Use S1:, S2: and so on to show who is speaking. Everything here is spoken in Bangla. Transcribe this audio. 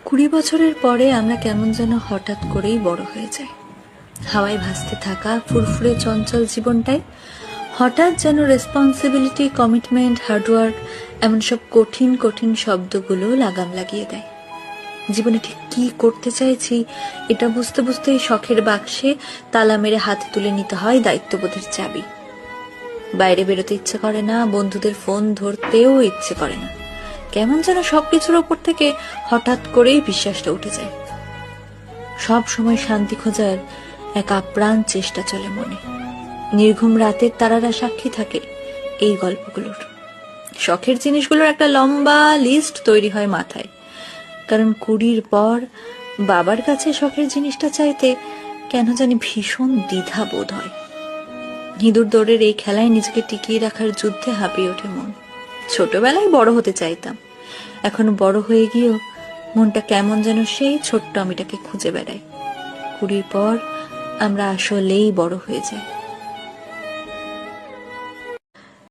S1: 20 বছরের পরে আমরা কেমন যেন হঠাৎ করেই বড় হয়ে যাই। হাওয়ায় ভাসতে থাকা ফুরফুরে চঞ্চল জীবনটাই হঠাৎ যেন রেসপন্সিবিলিটি, কমিটমেন্ট, হার্ডওয়ার্ক এমন সব কঠিন কঠিন শব্দগুলো লাগাম লাগিয়ে দেয়। জীবনে ঠিক কি করতে চাইছি এটা বুঝতে বুঝতেই শখের বাক্সে তালা মেরে হাতে তুলে নিতে হয় দায়িত্ববোধের চাবি। বাইরে বেরোতে ইচ্ছে করে না, বন্ধুদের ফোন ধরতেও ইচ্ছে করে না। কেমন যেন সবকিছুর ওপর থেকে হঠাৎ করেই বিশ্বাসটা উঠে যায়। সব সময় শান্তি খোঁজার এক আপ্রাণ চেষ্টা চলে মনে। নির্ঘুম রাতের তারারা সাক্ষী থাকে এই গল্পগুলোর। শখের জিনিসগুলোর একটা লম্বা লিস্ট তৈরি হয় মাথায়। কারণ 20 পর বাবার কাছে শখের জিনিসটা চাইতে কেন জানি ভীষণ দ্বিধা বোধ হয়। ইঁদুর দৌড়ের এই খেলায় নিজেকে টিকিয়ে রাখার যুদ্ধে হাঁপিয়ে ওঠে মন। ছোটবেলায় বড় হতে চাইতাম, এখন বড় হয়ে গিয়েও মনটা কেমন যেন সেই ছোট্ট আমিটাকে খুঁজে বেড়ায়। 20 পর আমরা আসলেই বড় হয়ে যাই।